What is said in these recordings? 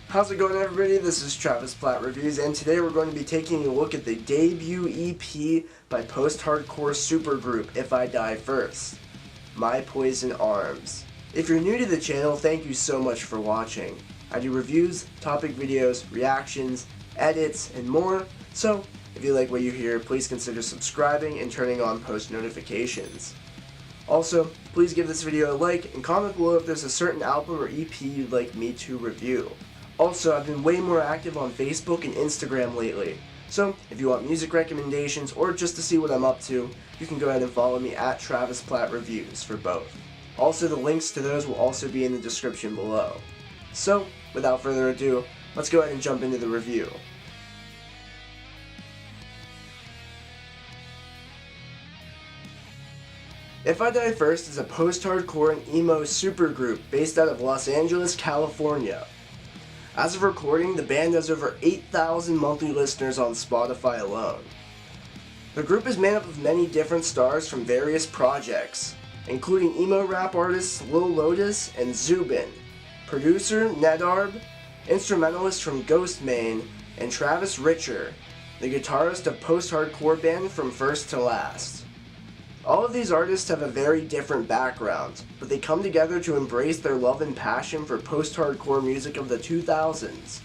How's it going, everybody? This is Travis Platt Reviews, and today we're going to be taking a look at the debut EP by post-hardcore supergroup If I Die First, My Poison Arms. If you're new to the channel, thank you so much for watching. I do reviews, topic videos, reactions, edits, and more, so if you like what you hear, please consider subscribing and turning on post notifications. Also, please give this video a like and comment below if there's a certain album or EP you'd like me to review. Also, I've been way more active on Facebook and Instagram lately, so if you want music recommendations or just to see what I'm up to, you can go ahead and follow me at Travis Platt Reviews for both. Also, the links to those will also be in the description below. So, without further ado, let's go ahead and jump into the review. If I Die First is a post-hardcore and emo supergroup based out of Los Angeles, California. As of recording, the band has over 8,000 monthly listeners on Spotify alone. The group is made up of many different stars from various projects, including emo rap artists Lil Lotus and Zubin, producer Nedarb, instrumentalist from Ghostemane and Travis Richter, the guitarist of post-hardcore band From First to Last. All of these artists have a very different background, but they come together to embrace their love and passion for post-hardcore music of the 2000s.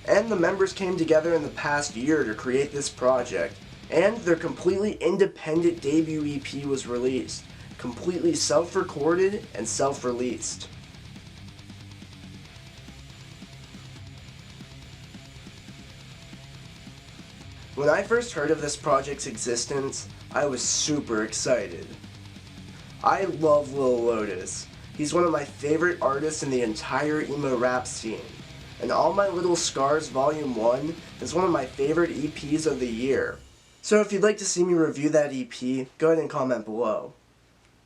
And the members came together in the past year to create this project, and their completely independent debut EP was released, completely self-recorded and self-released. When I first heard of this project's existence, I was super excited. I love Lil Lotus. He's one of my favorite artists in the entire emo rap scene, and All My Little Scars Volume 1 is one of my favorite EPs of the year. So if you'd like to see me review that EP, go ahead and comment below.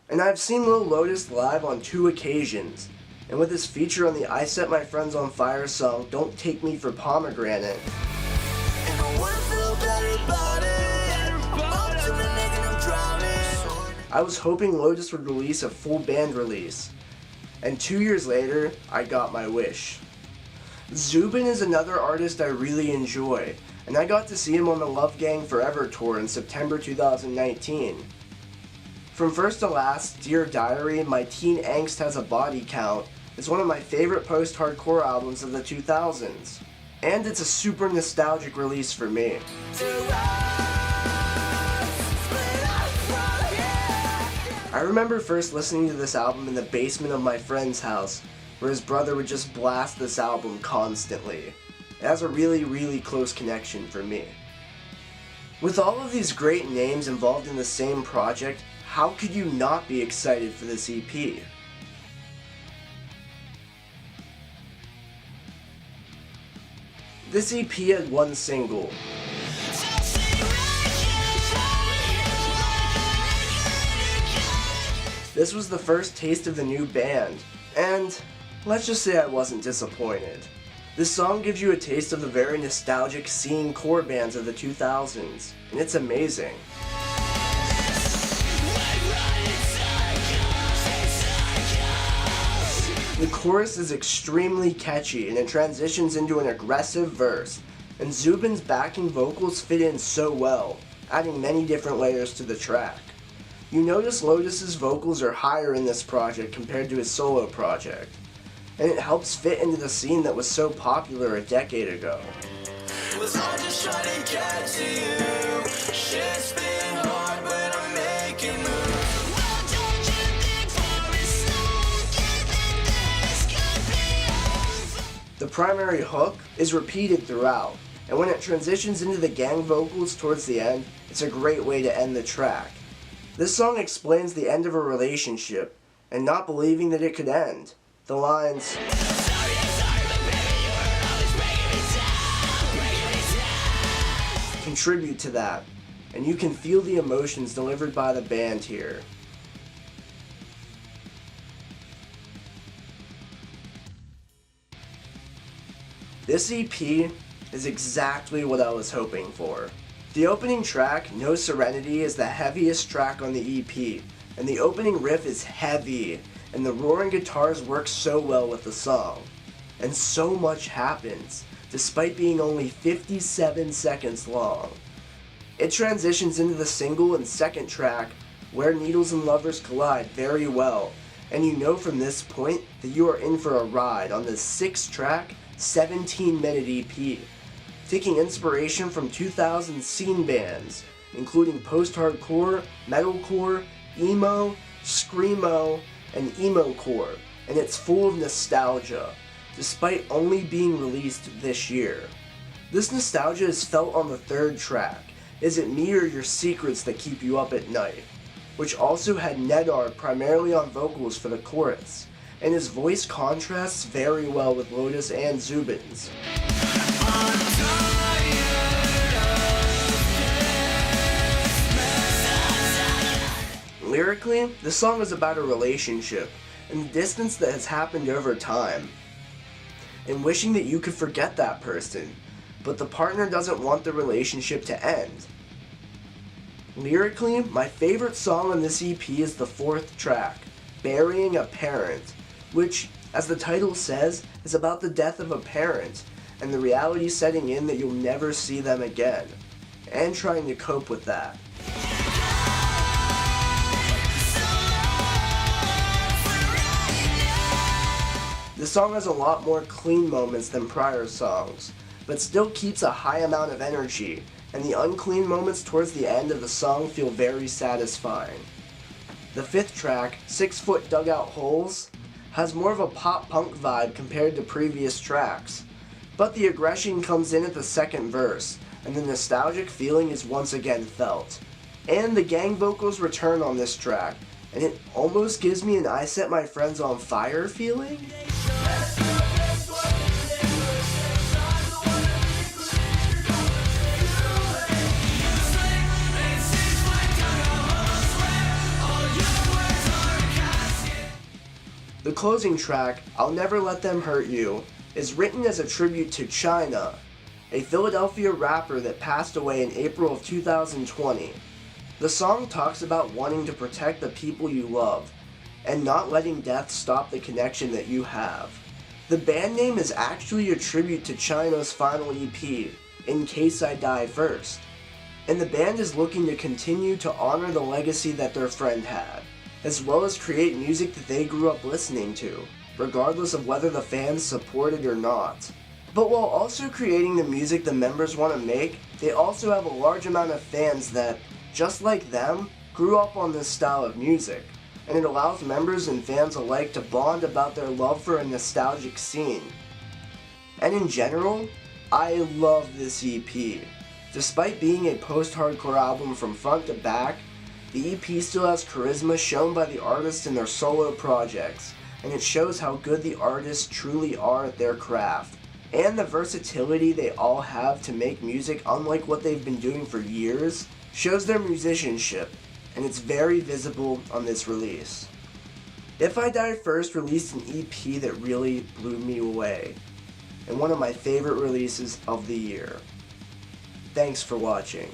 And I've seen Lil Lotus live on 2 occasions, and with his feature on the I Set My Friends on Fire song Don't Take Me for Pomegranate. I was hoping Lotus would release a full band release, and 2 years later, I got my wish. Zubin is another artist I really enjoy, and I got to see him on the Love Gang Forever tour in September 2019. From First to Last, Dear Diary, My Teen Angst Has a Body Count is one of my favorite post-hardcore albums of the 2000s, and it's a super nostalgic release for me. I remember first listening to this album in the basement of my friend's house, where his brother would just blast this album constantly. It has a really close connection for me. With all of these great names involved in the same project, how could you not be excited for this EP? This EP had one single. This was the first taste of the new band, and let's just say I wasn't disappointed. This song gives you a taste of the very nostalgic scene core bands of the 2000s, and it's amazing. The chorus is extremely catchy and it transitions into an aggressive verse, and Zubin's backing vocals fit in so well, adding many different layers to the track. You notice Lotus's vocals are higher in this project compared to his solo project, and it helps fit into the scene that was so popular a decade ago. The primary hook is repeated throughout, and when it transitions into the gang vocals towards the end, it's a great way to end the track. This song explains the end of a relationship, and not believing that it could end. The lines, contribute to that, and you can feel the emotions delivered by the band here. This EP is exactly what I was hoping for. The opening track, No Serenity, is the heaviest track on the EP, and the opening riff is heavy, and the roaring guitars work so well with the song. and so much happens, despite being only 57 seconds long. It transitions into the single and second track, Where Needles and Lovers Collide, very well, and you know from this point that you are in for a ride on this 6-track, 17-minute EP, taking inspiration from 2000 scene bands, including post-hardcore, metalcore, emo, screamo, and emocore, and it's full of nostalgia, despite only being released this year. This nostalgia is felt on the third track, Is It Me or Your Secrets That Keep You Up at Night, which also had Nedarb primarily on vocals for the chorus, and his voice contrasts very well with Lotus and Zubin's. Lyrically, the song is about a relationship and the distance that has happened over time, and wishing that you could forget that person, but the partner doesn't want the relationship to end. Lyrically, my favorite song on this EP is the fourth track, Burying a Parent, which, as the title says, is about the death of a parent and the reality setting in that you'll never see them again, and trying to cope with that. The song has a lot more clean moments than prior songs, but still keeps a high amount of energy, and the unclean moments towards the end of the song feel very satisfying. The fifth track, 6 Foot Dugout Holes, has more of a pop-punk vibe compared to previous tracks, but the aggression comes in at the second verse, and the nostalgic feeling is once again felt. And the gang vocals return on this track, and it almost gives me an I Set My Friends on Fire feeling. The closing track, I'll Never Let Them Hurt You, is written as a tribute to Chynna, a Philadelphia rapper that passed away in April of 2020. The song talks about wanting to protect the people you love, and not letting death stop the connection that you have. The band name is actually a tribute to Chynna's final EP, In Case I Die First, and the band is looking to continue to honor the legacy that their friend had, as well as create music that they grew up listening to, regardless of whether the fans support it or not. But while also creating the music the members want to make, they also have a large amount of fans that, just like them, grew up on this style of music, and it allows members and fans alike to bond about their love for a nostalgic scene. And in general, I love this EP. Despite being a post-hardcore album from front to back, the EP still has charisma shown by the artists in their solo projects, and it shows how good the artists truly are at their craft, and the versatility they all have to make music unlike what they've been doing for years shows their musicianship, and it's very visible on this release. If I Die First released an EP that really blew me away, and one of my favorite releases of the year. Thanks for watching.